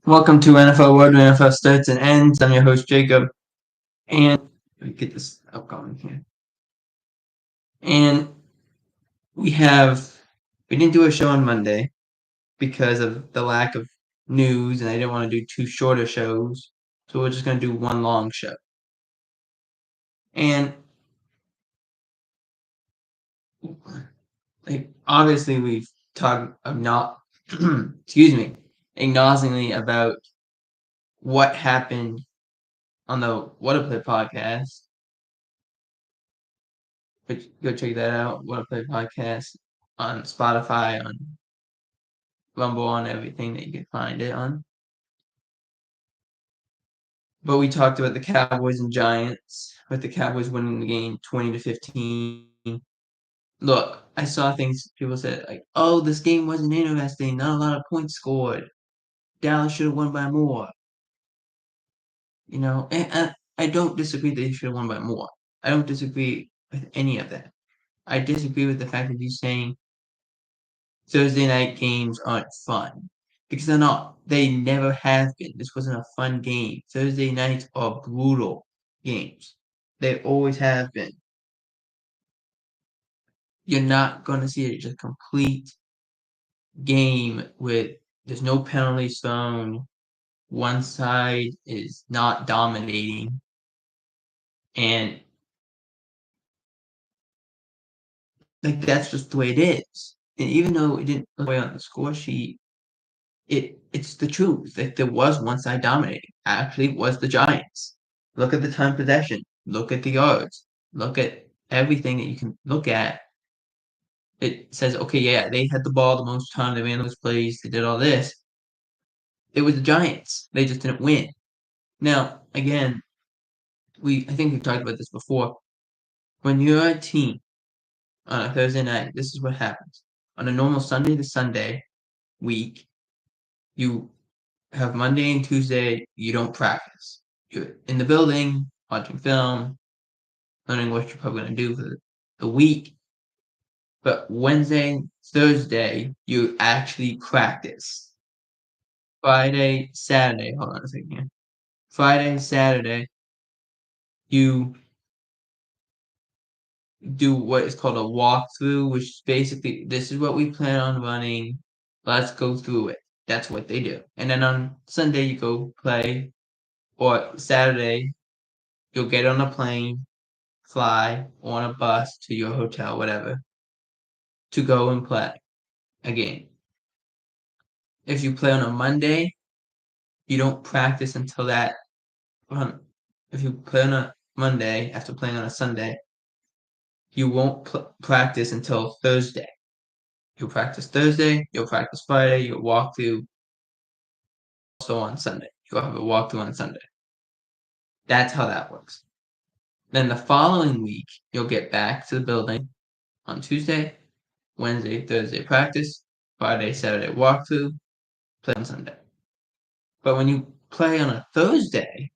Welcome to NFL World, where NFL starts and ends. I'm your host, Jacob. And let me get this upcoming here. And we didn't do a show on Monday because of the lack of news, and I didn't want to do two shorter shows. So we're just going to do one long show. And obviously, we've talked exhaustingly about what happened on the What a Play podcast. But go check that out. What a Play podcast on Spotify, on Rumble, on everything that you can find it on. But we talked about the Cowboys and Giants, with the Cowboys winning the game 20-15. Look, I saw things people said like, "Oh, this game wasn't interesting. Not a lot of points scored. Dallas should have won by more." And I don't disagree that they should have won by more. I don't disagree with any of that. I disagree with the fact that you're saying Thursday night games aren't fun because they're not. They never have been. This wasn't a fun game. Thursday nights are brutal games. They always have been. You're not going to see just complete game with there's no penalties thrown. One side is not dominating, and like that's just the way it is. And even though it didn't look that way on the score sheet, it's the truth. Like there was one side dominating. Actually, it was the Giants. Look at the time possession. Look at the yards. Look at everything that you can look at. It says, okay, yeah, they had the ball the most time. They ran those plays. They did all this. It was the Giants. They just didn't win. Now, again, I think we've talked about this before. When you're a team on a Thursday night, this is what happens. On a normal Sunday to Sunday week, you have Monday and Tuesday, you don't practice. You're in the building, watching film, learning what you're probably going to do for the week. But Wednesday, Thursday, you actually practice. Friday, Saturday, hold on a second here. Friday, Saturday, you do what is called a walkthrough, which is basically this is what we plan on running. Let's go through it. That's what they do. And then on Sunday, you go play, or Saturday, you'll get on a plane, fly, or on a bus to your hotel, whatever, to go and play a game. If you play on a Monday, you don't practice until that. If you play on a Monday after playing on a Sunday, you won't practice until Thursday. You'll practice Thursday, you'll practice Friday, you'll walk through also on Sunday. You'll have a walkthrough on Sunday. That's how that works. Then the following week, you'll get back to the building on Tuesday, Wednesday, Thursday practice, Friday, Saturday walkthrough, play on Sunday. But when you play on a Thursday,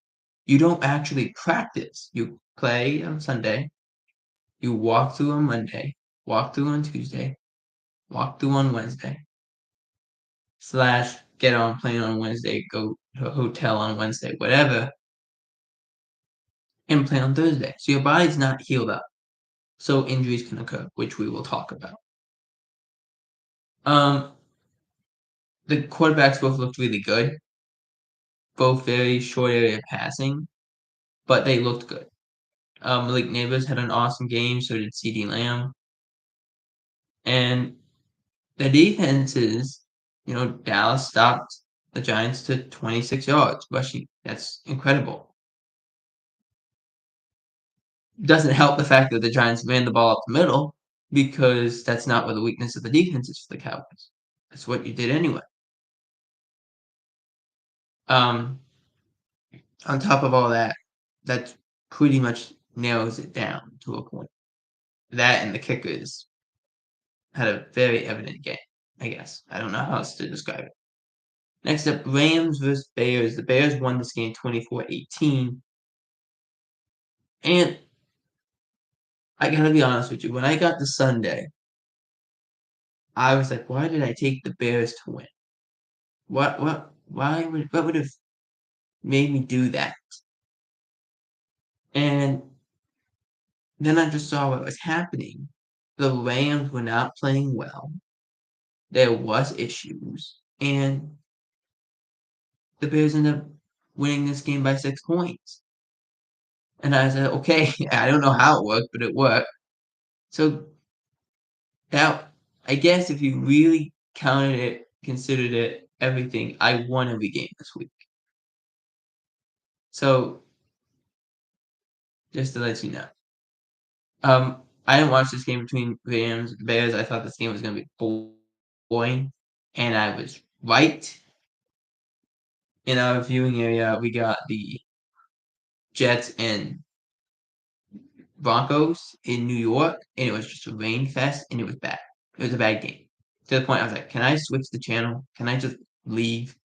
you don't actually practice. You play on Sunday, you walk through on Monday, walk through on Tuesday, walk through on Wednesday, / get on plane on Wednesday, go to a hotel on Wednesday, whatever, and play on Thursday. So your body's not healed up. So injuries can occur, which we will talk about. The quarterbacks both looked really good, both very short area passing, but they looked good. Malik Neighbors had an awesome game, so did CeeDee Lamb. And the defenses, Dallas stopped the Giants to 26 yards rushing. That's incredible. Doesn't help the fact that the Giants ran the ball up the middle because that's not where the weakness of the defense is for the Cowboys. That's what you did anyway. On top of all that, that pretty much narrows it down to a point. That and the kickers had a very evident game, I guess. I don't know how else to describe it. Next up, Rams versus Bears. The Bears won this game 24-18. And I gotta be honest with you, when I got to Sunday, I was like, why did I take the Bears to win? what would have made me do that? And then I just saw what was happening. The Rams were not playing well. There was issues, and the Bears ended up winning this game by 6 points. And I said, "Okay, I don't know how it worked, but it worked." So that I guess if you really counted it, considered it, everything, I won every game this week. So just to let you know. I didn't watch this game between Rams and Bears. I thought this game was gonna be boring, and I was right. In our viewing area, we got the Jets and Broncos in New York, and it was just a rain fest, and it was bad. It was a bad game. To the point I was like, "Can I switch the channel? Can I just leave?"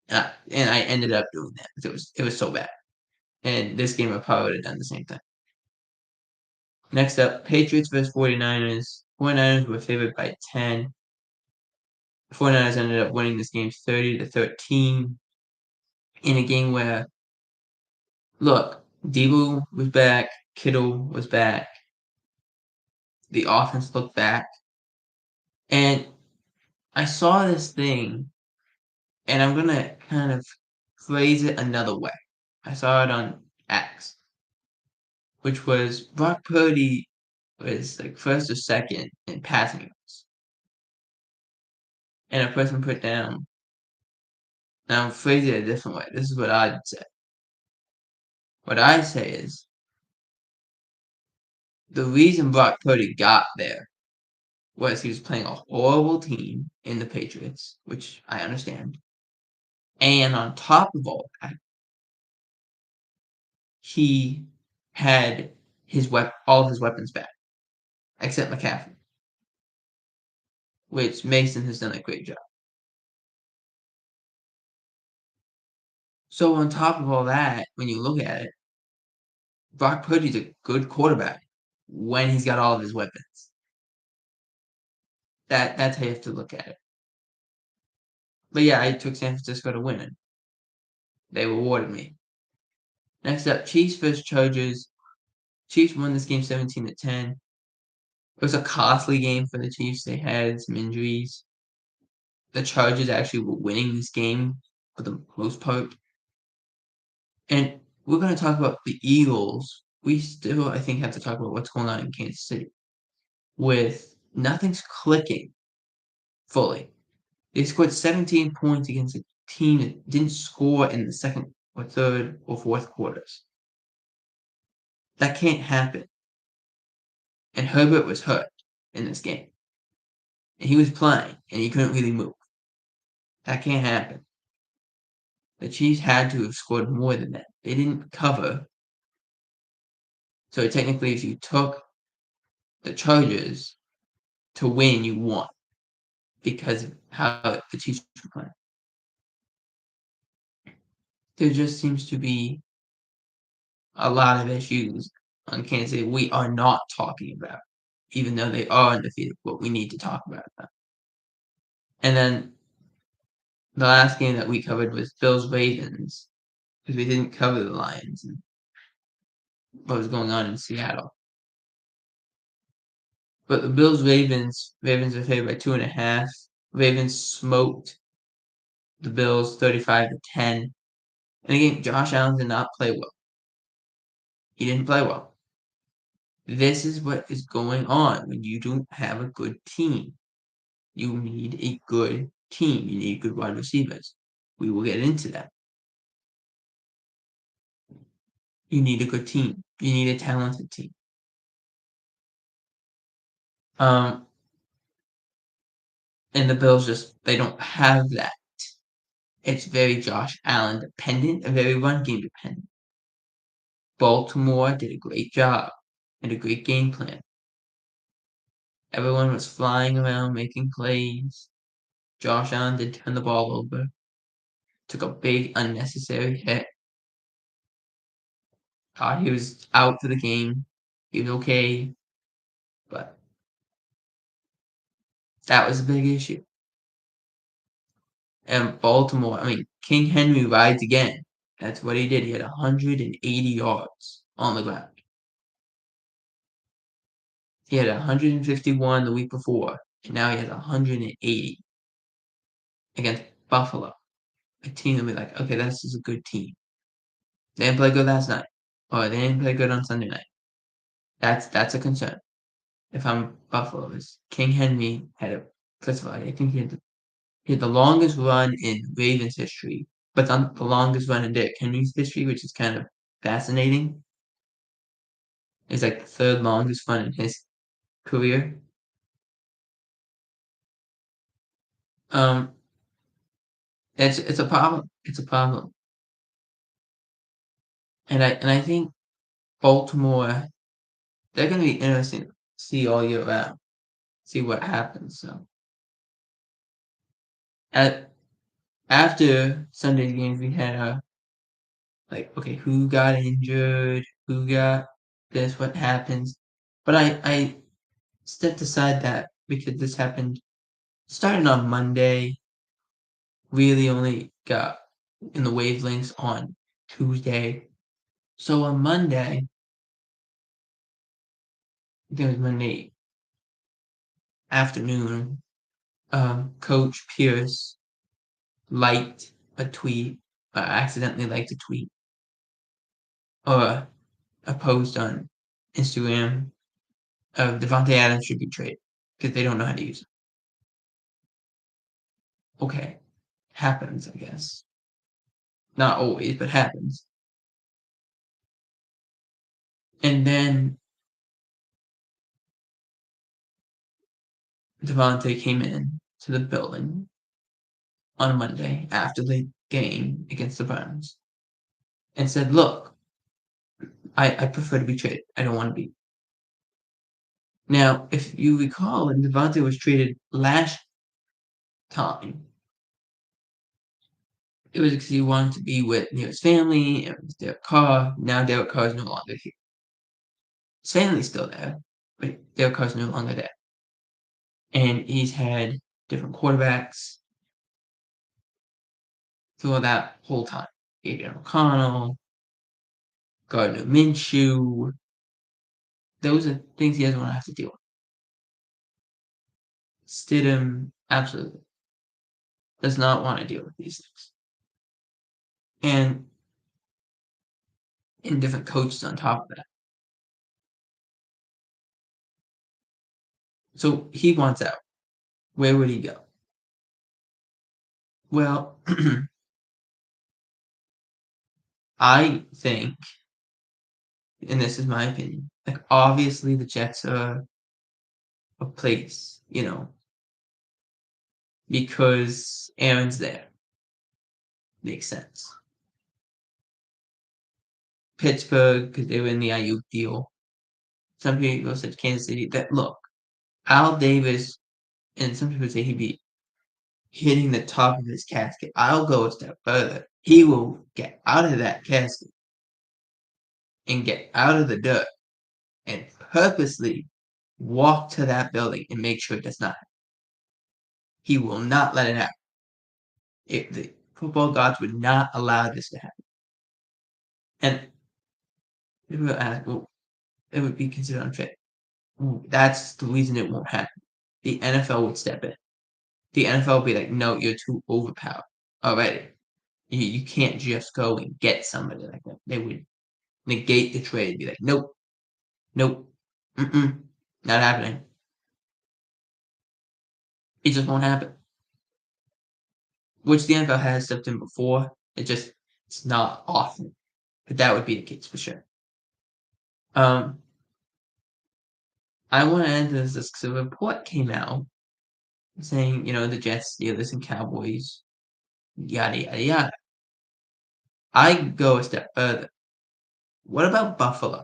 And I ended up doing that because it was so bad. And this game I probably would have done the same thing. Next up, Patriots vs. 49ers. 49ers were favored by 10. 49ers ended up winning this game 30-13 in a game where, look, Debo was back, Kittle was back, the offense looked back, and I saw this thing, and I'm gonna kind of phrase it another way. I saw it on X, which was Brock Purdy was like first or second in passing yards, and a person put down. Now I'm phrasing it a different way. This is what I'd say. What I say is the reason Brock Purdy got there was he was playing a horrible team in the Patriots, which I understand. And on top of all that, he had all of his weapons back, except McCaffrey, which Mason has done a great job. So on top of all that, when you look at it, Brock Purdy's a good quarterback when he's got all of his weapons. That's how you have to look at it. But yeah, I took San Francisco to win it. They rewarded me. Next up, Chiefs vs. Chargers. Chiefs won this game 17-10. It was a costly game for the Chiefs. They had some injuries. The Chargers actually were winning this game for the most part. And we're going to talk about the Eagles. We still, I think, have to talk about what's going on in Kansas City. With nothing's clicking fully. They scored 17 points against a team that didn't score in the second or third or fourth quarters. That can't happen. And Herbert was hurt in this game. And he was playing, and he couldn't really move. That can't happen. The Chiefs had to have scored more than that. They didn't cover. So technically, if you took the Chargers to win, you won because of how the Chiefs were playing. There just seems to be a lot of issues on Kansas City we are not talking about, even though they are undefeated. But we need to talk about that. And then the last game that we covered was Bills Ravens because we didn't cover the Lions and what was going on in Seattle. But the Bills Ravens are favored by 2.5. Ravens smoked the Bills 35-10. And again, Josh Allen did not play well. He didn't play well. This is what is going on when you don't have a good team. You need a good team. You need good wide receivers. We will get into that. You need a good team. You need a talented team. And the Bills they don't have that. It's very Josh Allen dependent and very run game dependent. Baltimore did a great job and a great game plan. Everyone was flying around making plays. Josh Allen did turn the ball over. Took a big unnecessary hit. Thought he was out for the game. He was okay. But that was a big issue. And Baltimore, I mean, King Henry rides again. That's what he did. He had 180 yards on the ground. He had 151 the week before, and now he has 180 against Buffalo, a team that be like, okay, this is a good team. They didn't play good last night, or they didn't play good on Sunday night. That's a concern. If I'm Buffalo, is King Henry had a first of all, I think he had the longest run in Ravens history, but the longest run in Derrick Henry's history, which is kind of fascinating. It's like the third longest run in his career. Um, it's a problem. It's a problem, and I think Baltimore, they're going to be interesting to see all year round, see what happens. So at after Sunday's games, we had like, okay, who got injured, who got this, what happens. But I stepped aside that because this happened starting on Monday, really only got in the wavelengths on Tuesday. So on Monday, I think it was Monday afternoon, Coach Pierce liked a tweet, accidentally liked a tweet, or a post on Instagram of Davante Adams should be traded because they don't know how to use it. Okay, happens, I guess. Not always, but happens. And then Davante came in to the building on Monday after the game against the Browns and said, "Look, I prefer to be traded. I don't want to be." Now, if you recall, when Davante was traded last time, it was because he wanted to be with near his family and with Derek Carr. Now Derek Carr is no longer here. His family's still there, but Derek Carr is no longer there. And he's had different quarterbacks through that whole time. Adrian O'Connell, Gardner Minshew. Those are things he doesn't want to have to deal with. Stidham absolutely does not want to deal with these things. And different coaches on top of that. So he wants out. Where would he go? Well, I think, and this is my opinion, like obviously the Jets are a place, because Aaron's there. Makes sense. Pittsburgh, because they were in the Ayuk deal. Some people said Kansas City. That look, Al Davis, and some people say he'd be hitting the top of his casket. I'll go a step further. He will get out of that casket and get out of the dirt and purposely walk to that building and make sure it does not happen. He will not let it happen. If the football gods would not allow this to happen. And people ask, well, it would be considered unfair. That's the reason it won't happen. The NFL would step in. The NFL would be like, no, you're too overpowered already. You can't just go and get somebody like that. They would negate the trade, be like, nope, nope, not happening. It just won't happen. Which the NFL has stepped in before. It's not often, but that would be the case for sure. I want to end this because a report came out saying, the Jets, Steelers, and Cowboys, yada yada yada. I go a step further. What about Buffalo?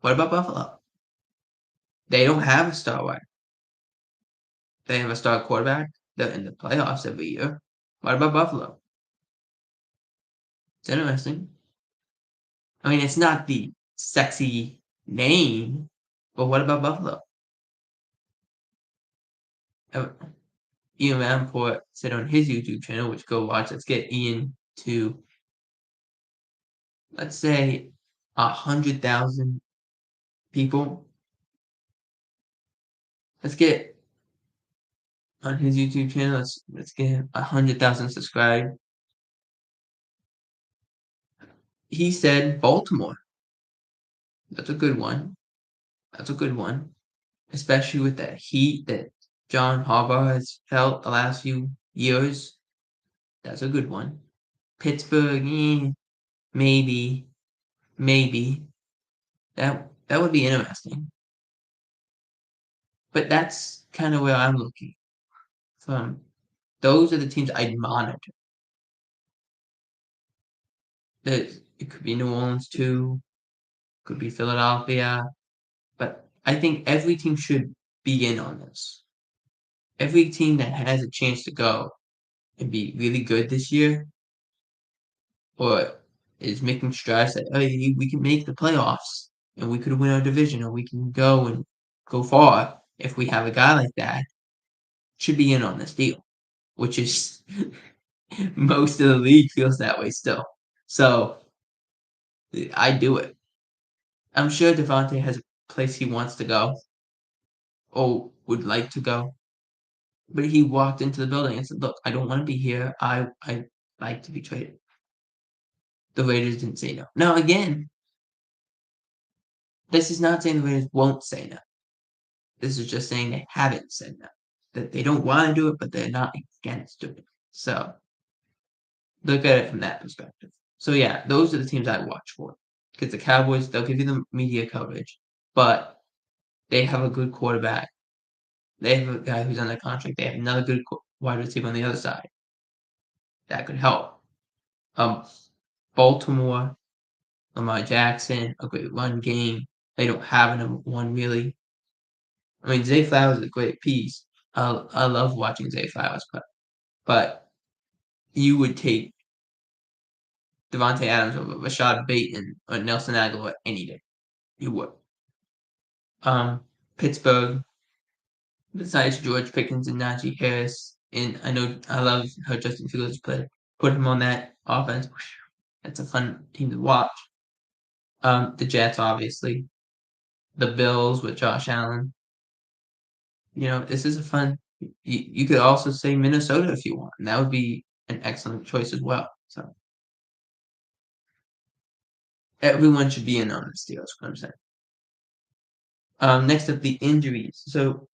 What about Buffalo? They don't have a star wide. They have a star quarterback. They're in the playoffs every year. What about Buffalo? It's interesting. I mean, it's not the sexy name, but what about Buffalo? Ian Rappaport said on his YouTube channel, which go watch. Let's get Ian to, let's say, 100,000 people. Let's get on his YouTube channel. Let's get 100,000 subscribed. He said Baltimore. That's a good one. That's a good one, especially with that heat that John Harbaugh has felt the last few years. That's a good one. Pittsburgh, maybe, maybe. That would be interesting. But that's kind of where I'm looking from. Those are the teams I'd monitor. It could be New Orleans too, could be Philadelphia, but I think every team should be in on this. Every team that has a chance to go and be really good this year, or is making strides that, hey, we can make the playoffs and we could win our division, or we can go and go far if we have a guy like that, should be in on this deal, which is most of the league feels that way still. So I do it. I'm sure Davante has a place he wants to go or would like to go, but he walked into the building and said, "Look, I don't want to be here. I like to be traded." The Raiders didn't say no. Now again, this is not saying the Raiders won't say no. This is just saying they haven't said no. That they don't want to do it, but they're not against doing it. So look at it from that perspective. So yeah, those are the teams I watch for. Because the Cowboys, they'll give you the media coverage, but they have a good quarterback. They have a guy who's under contract. They have another good wide receiver on the other side. That could help. Um, Baltimore, Lamar Jackson, a great run game. They don't have a number one really. I mean, Zay Flowers is a great piece. I love watching Zay Flowers play, but you would take Davante Adams over Rashad Bateman or Nelson Aguilar any day. You would. Pittsburgh, besides George Pickens and Najee Harris, and I know I love how Justin Fields played. Put him on that offense. That's a fun team to watch. The Jets, obviously. The Bills with Josh Allen. This is a fun. You could also say Minnesota if you want, and that would be an excellent choice as well. So everyone should be in on this deal. Is what I'm saying. Next up, the injuries. So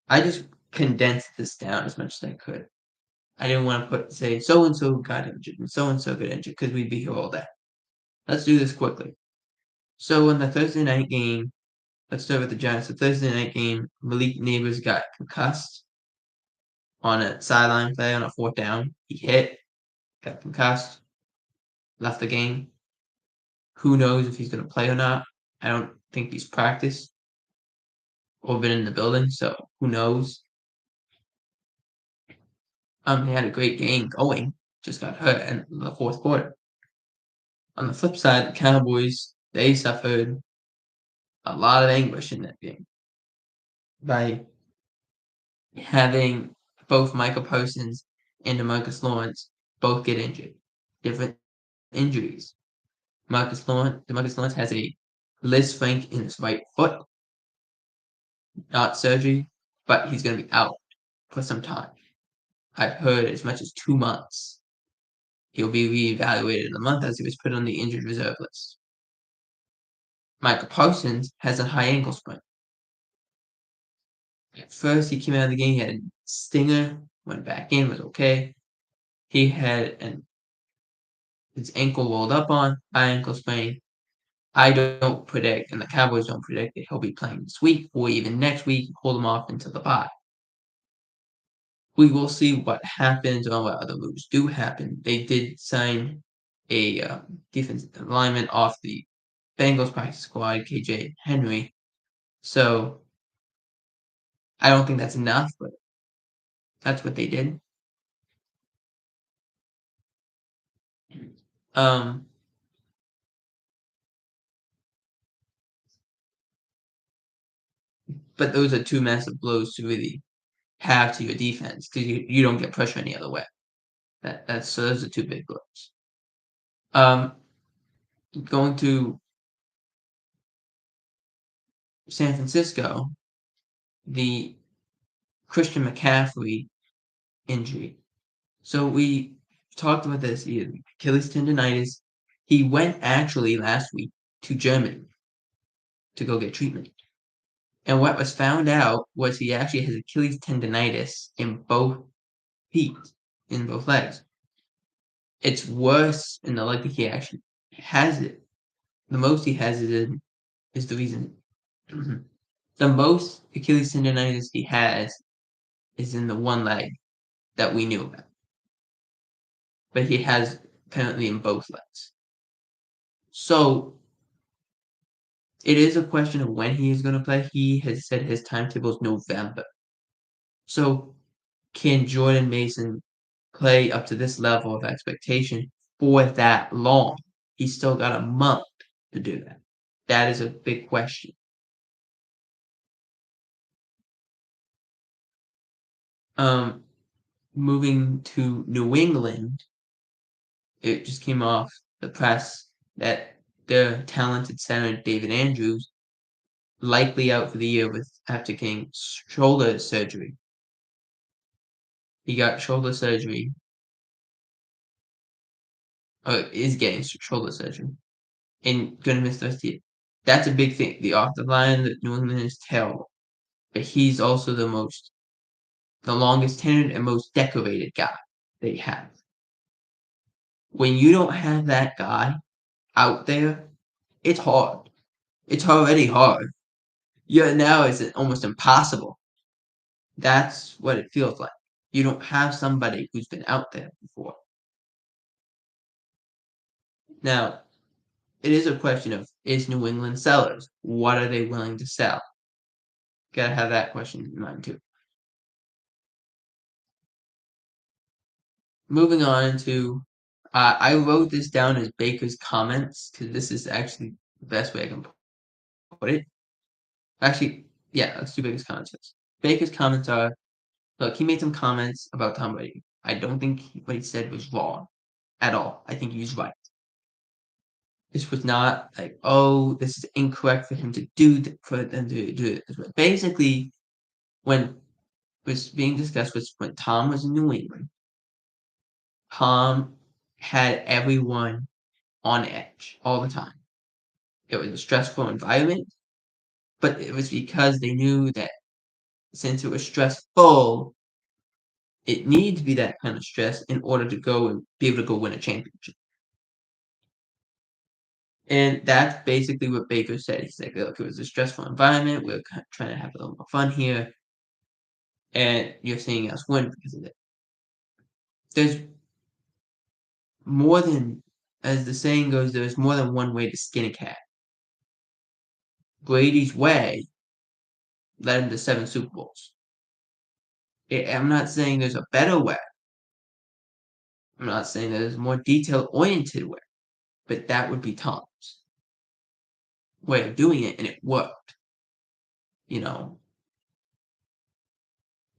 I just condensed this down as much as I could. I didn't want to say so and so got injured and so got injured because we'd be here all day. Let's do this quickly. So in the Thursday night game, let's start with the Giants. The Thursday night game, Malik Neighbors got concussed on a sideline play on a fourth down. He hit, got concussed, left the game. Who knows if he's going to play or not? I don't think he's practiced or been in the building, so who knows? He had a great game going, just got hurt in the fourth quarter. On the flip side, the Cowboys, they suffered a lot of anguish in that game by having both Michael Parsons and DeMarcus Lawrence both get injured. Different injuries. DeMarcus Lawrence has a Liz Frank in his right foot, not surgery, but he's going to be out for some time. I've heard as much as 2 months. He'll be reevaluated in a month as he was put on the injured reserve list. Michael Parsons has a high ankle sprain. At first, he came out of the game, he had a stinger, went back in, was okay. He had his ankle rolled up on, high ankle sprain. I don't predict, and the Cowboys don't predict that he'll be playing this week or even next week, hold him off until the bye. We will see what happens or what other moves do happen. They did sign a defensive lineman off the Bengals practice squad, KJ Henry. So I don't think that's enough, but that's what they did. Um, but those are two massive blows to really have to your defense because you don't get pressure any other way. That's so those are two big blows. Going to San Francisco, the Christian McCaffrey injury. So we talked about this. He had Achilles tendonitis. He went actually last week to Germany to go get treatment. And what was found out was he actually has Achilles tendonitis in both feet, in both legs. It's worse in the leg that he actually has it. The most he has it in is the reason. The most Achilles tendonitis he has is in the one leg that we knew about. But he has apparently in both legs. So it is a question of when he is going to play. He has said his timetable is November. So can Jordan Mason play up to this level of expectation for that long? He's still got a month to do that. That is a big question. Moving to New England, it just came off the press that their talented center David Andrews likely out for the year with after getting shoulder surgery. He got shoulder surgery, or is getting shoulder surgery, and gonna miss the rest of the year. That's a big thing. The offensive line that New England is terrible, but he's also the longest tenured and most decorated guy they have. When you don't have that guy out there, it's hard. It's already hard. Yeah, now it's almost impossible. That's what it feels like. You don't have somebody who's been out there before. Now, it is a question of is New England sellers? What are they willing to sell? Gotta have that question in mind too. Moving on to, I wrote this down as Baker's comments because this is actually the best way I can put it. Actually, yeah, let's do Baker's comments first. Baker's comments are, look, he made some comments about Tom Brady. I don't think what he said was wrong at all. I think he's right. This was not like, oh, this is incorrect for him to do for them to do it this way. Basically, when was being discussed was when Tom was in New England, Tom had everyone on edge all the time. It was a stressful environment, but it was because they knew that since it was stressful, it needed to be that kind of stress in order to go and be able to go win a championship. And that's basically what Baker said. He's like, look, it was a stressful environment. We're trying to have a little more fun here. And you're seeing us win because of it. There's more than, as the saying goes, there's more than one way to skin a cat. Brady's way led him to 7 Super Bowls. I'm not saying there's a better way. I'm not saying there's a more detail-oriented way, but that would be Tom's way of doing it, and it worked. You know,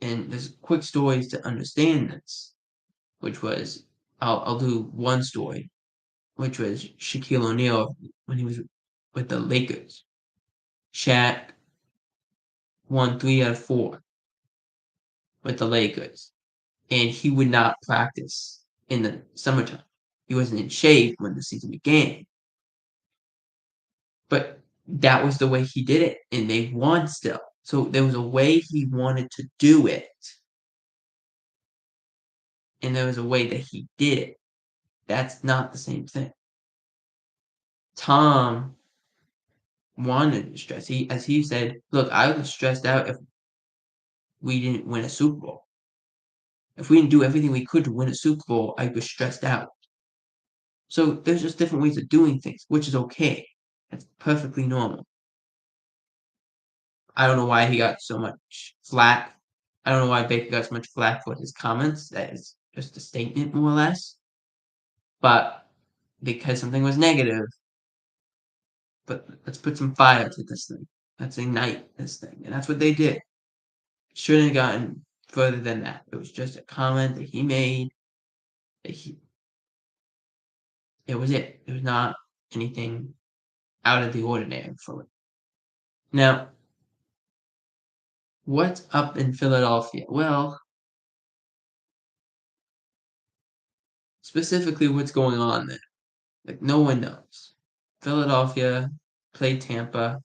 and there's quick stories to understand this, which was I'll do one story, which was Shaquille O'Neal when he was with the Lakers. Shaq won 3 out of 4 with the Lakers, and he would not practice in the summertime. He wasn't in shape when the season began. But that was the way he did it, and they won still. So there was a way he wanted to do it, and there was a way that he did it. That's not the same thing. Tom wanted to stress. As he said, look, I was stressed out if we didn't win a Super Bowl. If we didn't do everything we could to win a Super Bowl, I was stressed out. So there's just different ways of doing things, which is okay. That's perfectly normal. I don't know why he got so much flack. I don't know why Baker got so much flack for his comments. That is just a statement, more or less. But because something was negative, but let's put some fire to this thing. Let's ignite this thing. And that's what they did. Shouldn't have gotten further than that. It was just a comment that he made. That he, it was it. It was not anything out of the ordinary for it. Now, what's up in Philadelphia? Well, specifically what's going on there. Like, no one knows. Philadelphia played Tampa,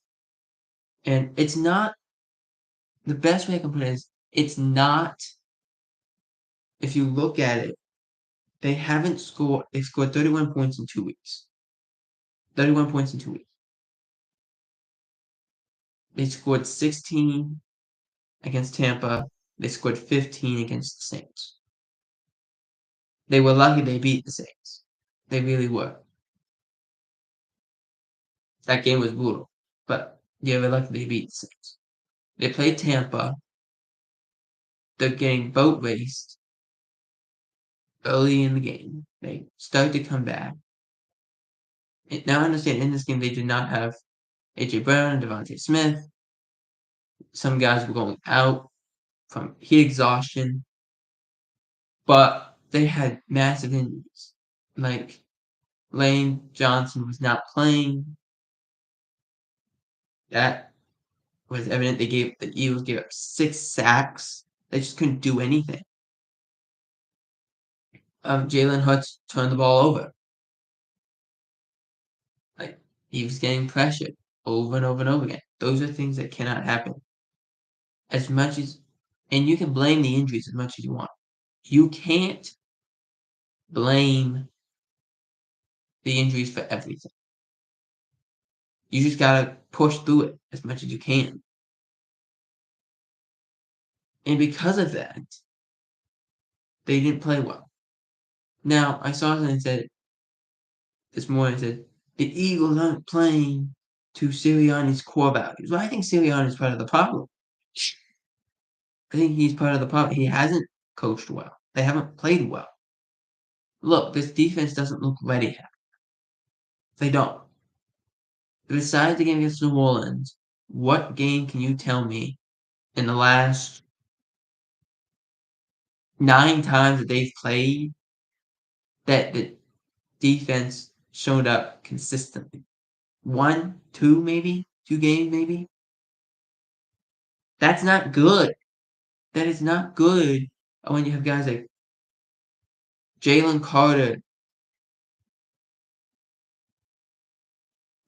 and it's not the best way I can put it is it's not, if you look at it, they scored 31 points in 2 weeks. 31 points in 2 weeks. They scored 16 against Tampa. They scored 15 against the Saints. They were lucky they beat the Saints. They really were. That game was brutal, but they were lucky they beat the Saints. They played Tampa. They're getting boat raced early in the game. They start to come back. Now I understand in this game they did not have AJ Brown and Davante Smith. Some guys were going out from heat exhaustion, but they had massive injuries. Like Lane Johnson was not playing. That was evident. The Eagles gave up 6 sacks. They just couldn't do anything. Jalen Hurts turned the ball over. Like he was getting pressured over and over and over again. Those are things that cannot happen. As much as, and you can blame the injuries as much as you want. You can't blame the injuries for everything. You just gotta push through it as much as you can. And because of that, they didn't play well. Now, I saw something that said this morning said the Eagles aren't playing to Sirianni's core values. Well, I think Sirianni is part of the problem. I think he's part of the problem. He hasn't coached well. They haven't played well. Look, this defense doesn't look ready yet. They don't. Besides the game against New Orleans, what game can you tell me in the last 9 times that they've played that the defense showed up consistently? 1, 2 maybe? 2 games maybe? That's not good. That is not good when you have guys like Jalen Carter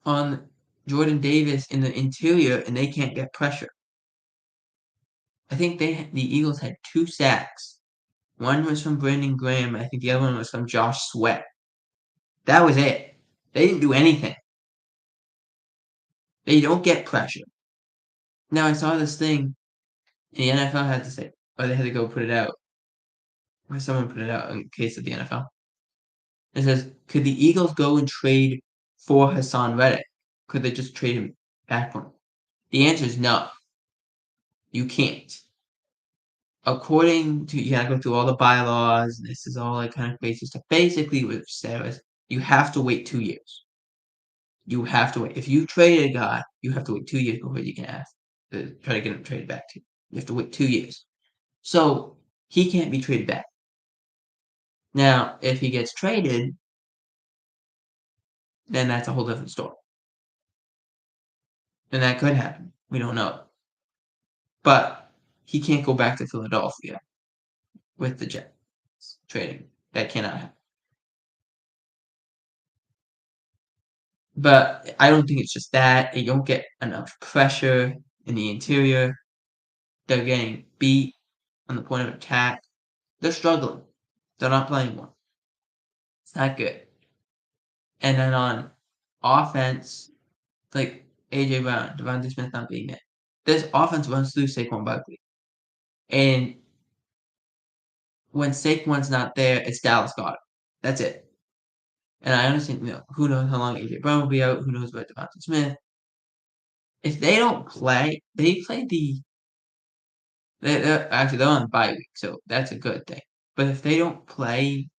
on Jordan Davis in the interior and they can't get pressure. I think the Eagles had 2 sacks. One was from Brandon Graham. I think the other one was from Josh Sweat. That was it. They didn't do anything. They don't get pressure. Now I saw this thing, and the NFL had to say, or they had to go put it out, or someone put it out in case of the NFL. It says, could the Eagles go and trade for Hassan Reddick? Could they just trade him back for him? The answer is no. You can't. According to, you gotta go through all the bylaws, and this is all like kind of crazy stuff. Basically, what it said was, you have to wait 2 years. You have to wait. If you trade a guy, you have to wait 2 years before you can ask to try to get him traded back to you. You have to wait 2 years. So he can't be traded back. Now, if he gets traded, then that's a whole different story. And that could happen. We don't know. But he can't go back to Philadelphia with the Jets trading. That cannot happen. But I don't think it's just that. They don't get enough pressure in the interior. They're getting beat on the point of attack. They're struggling. They're not playing well. It's not good. And then on offense, like AJ Brown, Davante Smith not being there. This offense runs through Saquon Barkley. And when Saquon's not there, it's Dallas Goedert. That's it. And I understand, who knows how long AJ Brown will be out, who knows about Davante Smith. If they don't play, they play they're on bye week, so that's a good thing. But if they don't play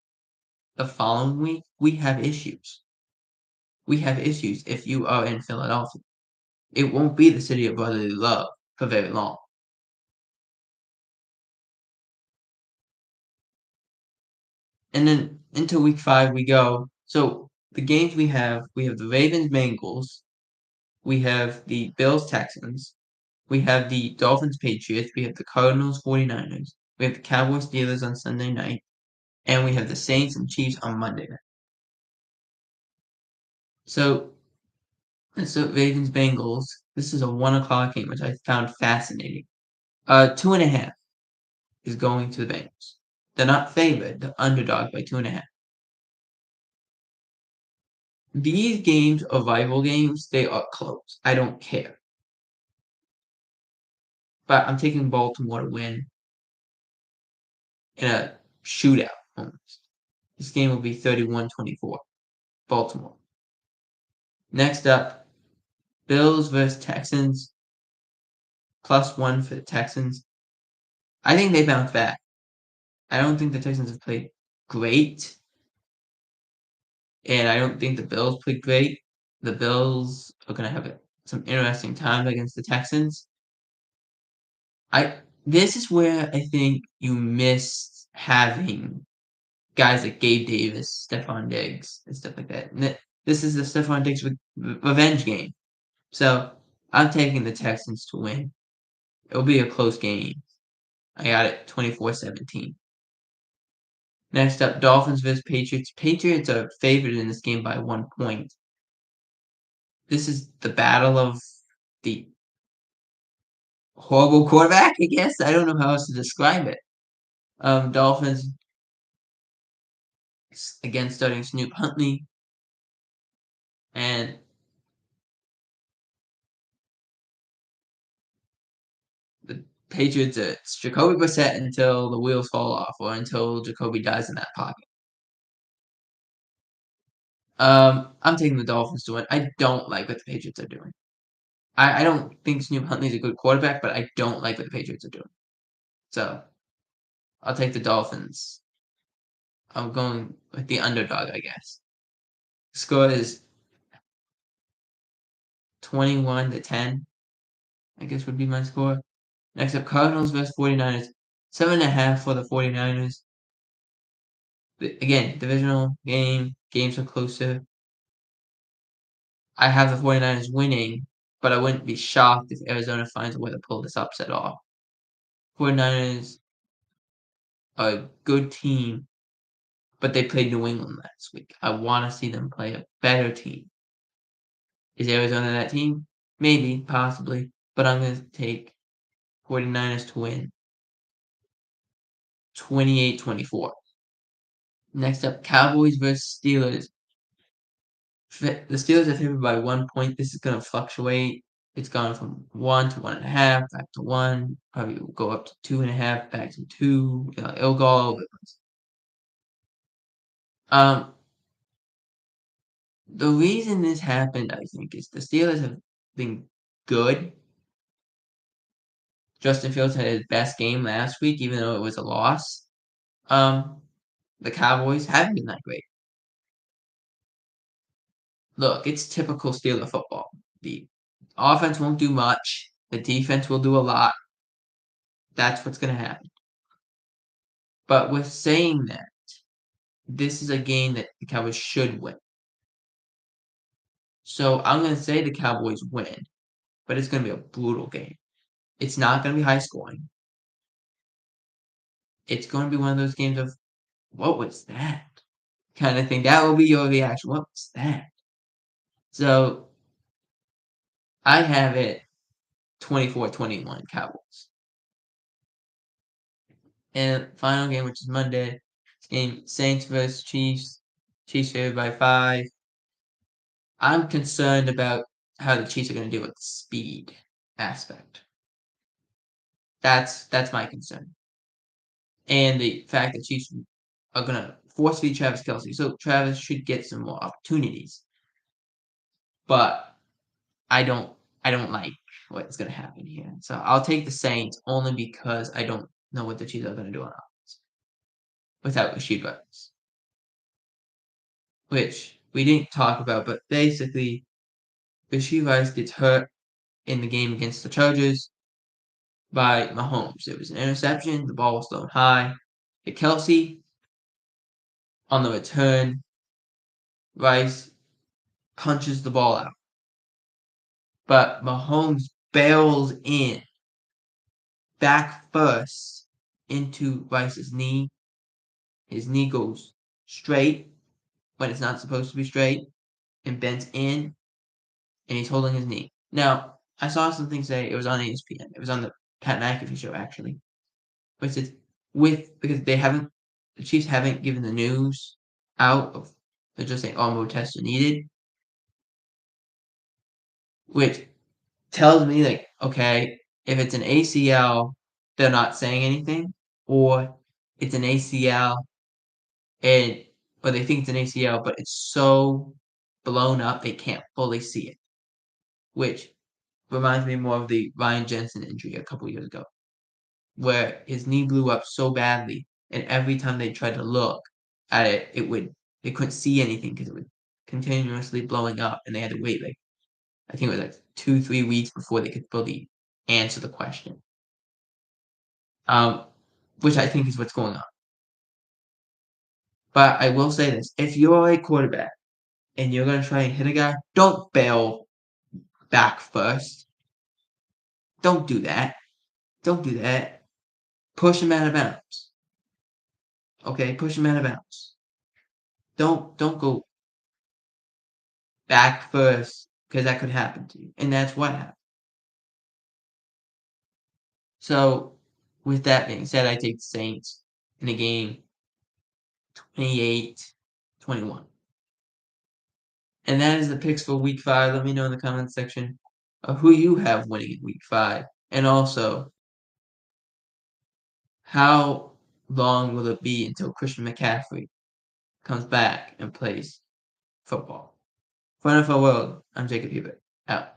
the following week, we have issues. We have issues if you are in Philadelphia. It won't be the city of brotherly love for very long. and then into week 5 we go. So the games we have the Ravens Bengals, we have the Bills Texans, we have the Dolphins Patriots, we have the Cardinals 49ers, we have the Cowboys Steelers on Sunday night, and we have the Saints and Chiefs on Monday night. So Ravens Bengals. This is a 1 o'clock game, which I found fascinating. 2.5 is going to the Bengals. They're not favored, they're underdog by 2.5. These games are rival games, they are close. I don't care. But I'm taking Baltimore to win in a shootout almost. This game will be 31-24. Baltimore. Next up, Bills versus Texans. +1 for the Texans. I think they bounce back. I don't think the Texans have played great. And I don't think the Bills played great. The Bills are going to have some interesting times against the Texans. This is where I think you missed having guys like Gabe Davis, Stephon Diggs, and stuff like that. And this is the Stephon Diggs revenge game. So I'm taking the Texans to win. It'll be a close game. I got it 24-17. Next up, Dolphins vs. Patriots. Patriots are favored in this game by 1 point. This is the battle of the horrible quarterback, I guess. I don't know how else to describe it. Dolphins again starting Snoop Huntley, and the Patriots, it's Jacoby Brissett until the wheels fall off or until Jacoby dies in that pocket. I'm taking the Dolphins to win. I don't like what the Patriots are doing. I don't think Snoop Huntley's a good quarterback, but I don't like what the Patriots are doing. So I'll take the Dolphins. I'm going with the underdog, I guess. Score is 21-10, I guess would be my score. Next up, Cardinals vs. 49ers. 7.5 for the 49ers. Again, divisional games are closer. I have the 49ers winning, but I wouldn't be shocked if Arizona finds a way to pull this upset off. 49ers are a good team, but they played New England last week. I want to see them play a better team. Is Arizona that team? Maybe, possibly, but I'm going to take 49ers to win 28-24. Next up, Cowboys vs. Steelers. The Steelers are favored by 1 point. This is going to fluctuate. It's gone from 1 to 1.5, back to 1. Probably will go up to 2.5, back to 2. It'll go all over the place. The reason this happened, I think, is the Steelers have been good. Justin Fields had his best game last week, even though it was a loss. The Cowboys haven't been that great. Look, it's typical Steeler football. The offense won't do much. The defense will do a lot. That's what's going to happen. But with saying that, this is a game that the Cowboys should win. So I'm going to say the Cowboys win, but it's going to be a brutal game. It's not going to be high scoring. It's going to be one of those games of, what was that? Kind of thing. That will be your reaction. What was that? So I have it 24-21 Cowboys. And final game, which is Monday, game Saints versus Chiefs. Chiefs favored by 5. I'm concerned about how the Chiefs are going to deal with the speed aspect. That's my concern. And the fact that Chiefs are going to force feed Travis Kelce. So Travis should get some more opportunities. But I don't like what's going to happen here. So I'll take the Saints only because I don't know what the Chiefs are going to do on offense without Rashid Rice, which we didn't talk about, but basically Rashid Rice gets hurt in the game against the Chargers by Mahomes. It was an interception. The ball was thrown high. Hit Kelce. On the return, Rice punches the ball out. But Mahomes barrels in back first into Rice's knee. His knee goes straight when it's not supposed to be straight and bends in, and he's holding his knee. Now, I saw something say it was on ESPN. It was on the Pat McAfee show, actually. But it says, because the Chiefs haven't given the news out of, they're just saying all more tests are needed, which tells me, like, okay, if it's an ACL, they're not saying anything, or it's an ACL and or they think it's an ACL, but it's so blown up they can't fully see it, which reminds me more of the Ryan Jensen injury a couple years ago, where his knee blew up so badly, and every time they tried to look at it, they couldn't see anything because it was continuously blowing up, and they had to wait like I think it was like 2-3 weeks before they could fully answer the question. Which I think is what's going on. But I will say this: if you're a quarterback and you're gonna try and hit a guy, don't bail back first. Don't do that. Don't do that. Push him out of bounds. Okay, push him out of bounds. Don't go back first because that could happen to you, and that's what happened. So, with that being said, I take the Saints in a game 28-21. And that is the picks for week 5. Let me know in the comments section who you have winning in week 5. And also, how long will it be until Christian McCaffrey comes back and plays football? For NFL World, I'm Jacob Hubert. Out.